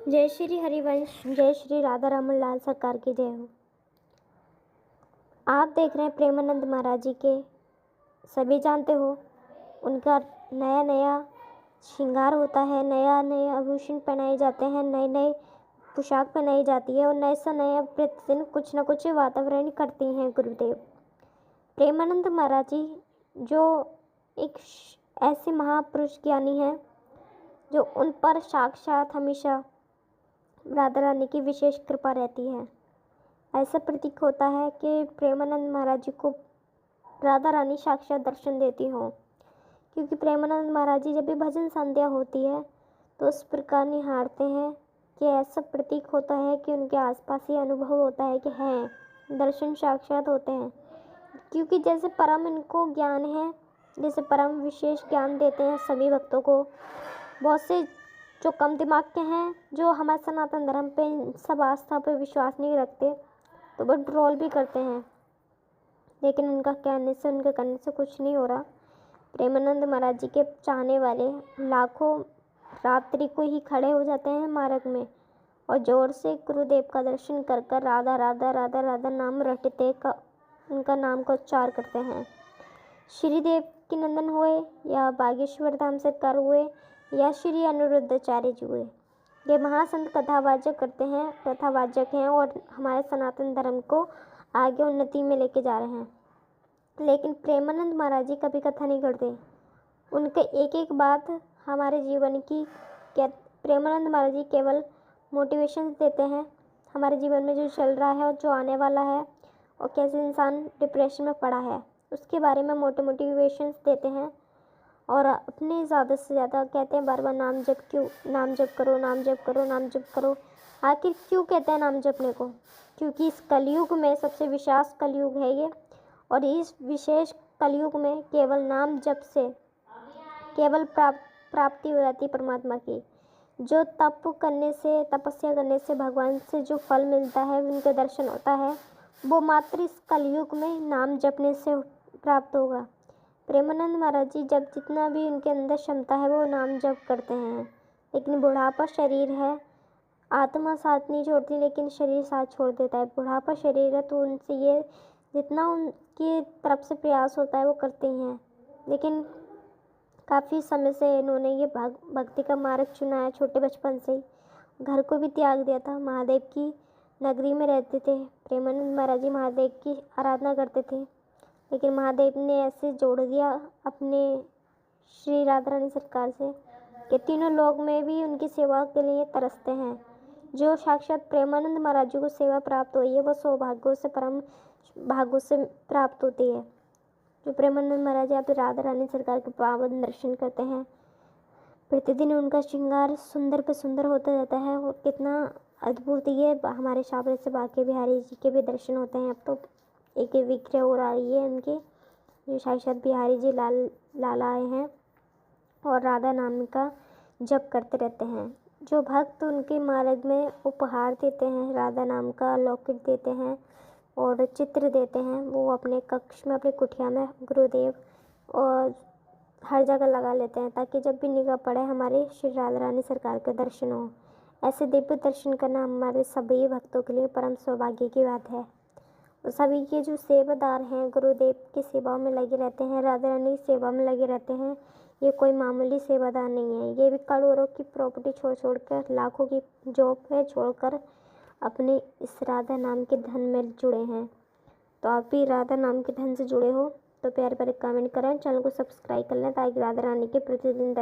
जय श्री हरिवंश, जय श्री राधा रमन लाल सरकार की जय हो। आप देख रहे हैं प्रेमानंद महाराज जी के, सभी जानते हो उनका नया नया श्रृंगार होता है, नया नया आभूषण पहनाए जाते हैं, नई नई पोशाक पहनाई जाती है और नए से नए प्रतिदिन कुछ न कुछ वातावरण करती हैं गुरुदेव। प्रेमानंद महाराज जी जो एक ऐसे महापुरुष ज्ञानी हैं जो उन पर साक्षात हमेशा राधा रानी की विशेष कृपा रहती है। ऐसा प्रतीक होता है कि प्रेमानंद महाराज जी को राधा रानी साक्षात दर्शन देती हो, क्योंकि प्रेमानंद महाराज जी जब भी भजन संध्या होती है तो उस प्रकार निहारते हैं कि ऐसा प्रतीक होता है कि उनके आसपास ये अनुभव होता है कि हैं दर्शन साक्षात होते हैं। क्योंकि जैसे परम इनको ज्ञान है, जैसे परम विशेष ज्ञान देते हैं सभी भक्तों को। बहुत से जो कम दिमाग के हैं, जो हमारे सनातन धर्म पे सब आस्था पे विश्वास नहीं रखते, तो वो ट्रोल भी करते हैं, लेकिन उनका कहने से उनके करने से कुछ नहीं हो रहा। प्रेमानंद महाराज जी के चाहने वाले लाखों रात्रि को ही खड़े हो जाते हैं मार्ग में और जोर से गुरुदेव का दर्शन कर कर राधा राधा राधा राधा नाम रटते का उनका नाम का उच्चार करते हैं। श्रीदेव के नंदन हुए या बागेश्वर धाम सरकार हुए या श्री अनिरुद्धाचार्य जी हुए, ये महासंत कथावाचक करते हैं, कथावाचक हैं और हमारे सनातन धर्म को आगे उन्नति में लेके जा रहे हैं। लेकिन प्रेमानंद महाराज जी कभी कथा नहीं करते। उनके एक एक बात हमारे जीवन की प्रेमानंद महाराज जी केवल मोटिवेशन देते हैं हमारे जीवन में जो चल रहा है और जो आने वाला है और कैसे इंसान डिप्रेशन में पड़ा है उसके बारे में मोटिवेशंस देते हैं। और अपने ज़्यादा से ज़्यादा कहते हैं बार बार नाम जप, क्यों नाम जप करो, नाम जप करो, नाम जप करो। आखिर क्यों कहते हैं नाम जपने को? क्योंकि इस कलयुग में सबसे विशाल कलयुग है ये, और इस विशेष कलयुग में केवल नाम जप से केवल प्राप्ति हो जाती है परमात्मा की। जो तप करने से, तपस्या करने से भगवान से जो फल मिलता है, उनके दर्शन होता है, वो मात्र इस कलयुग में नाम जपने से प्राप्त होगा। प्रेमानंद महाराज जी जब जितना भी उनके अंदर क्षमता है वो नाम जप करते हैं, लेकिन बुढ़ापा शरीर है, आत्मा साथ नहीं छोड़ती लेकिन शरीर साथ छोड़ देता है। बुढ़ापा शरीर है तो उनसे ये जितना उनकी तरफ से प्रयास होता है वो करते ही हैं, लेकिन काफ़ी समय से इन्होंने ये भक्ति का मार्ग चुना है। छोटे बचपन से ही घर को भी त्याग दिया था, महादेव की नगरी में रहते थे। प्रेमानंद महाराज जी महादेव की आराधना करते थे, लेकिन महादेव ने ऐसे जोड़ दिया अपने श्री राधा रानी सरकार से कि तीनों लोग में भी उनकी सेवा के लिए तरसते हैं। जो साक्षात प्रेमानंद महाराज जी को सेवा प्राप्त हुई है वो सौभाग्यों से, परम भाग्यों से प्राप्त होती है। जो प्रेमानंद महाराज यहाँ पे राधा रानी सरकार के पावन दर्शन करते हैं, प्रतिदिन उनका श्रृंगार सुंदर पे सुंदर होता जाता है और कितना अद्भुत। ये हमारे शाबरे से बांके बिहारी जी के भी दर्शन होते हैं। अब तो एक विक्रय हो रही है उनके, जो साक्षात बिहारी जी लाला आए हैं और राधा नाम का जप करते रहते हैं। जो भक्त उनके मार्ग में उपहार देते हैं, राधा नाम का लॉकेट देते हैं और चित्र देते हैं, वो अपने कक्ष में, अपनी कुटिया में गुरुदेव और हर जगह लगा लेते हैं, ताकि जब भी निगाह पड़े हमारे श्री राधा रानी सरकार के दर्शन हो। ऐसे दिव्य दर्शन करना हमारे सभी भक्तों के लिए परम सौभाग्य की बात है। और सभी के जो सेवादार हैं गुरुदेव की सेवा में लगे रहते हैं, राधा रानी की सेवा में लगे रहते हैं, ये कोई मामूली सेवादार नहीं है। ये भी करोड़ों की प्रॉपर्टी छोड़ कर, लाखों की जॉब है छोड़कर अपने इस राधा नाम के धन में जुड़े हैं। तो आप भी राधा नाम के धन से जुड़े हो तो प्यारे प्यारे कमेंट करें, चैनल को सब्सक्राइब कर लें ताकि राधा रानी के प्रतिदिन दर्शन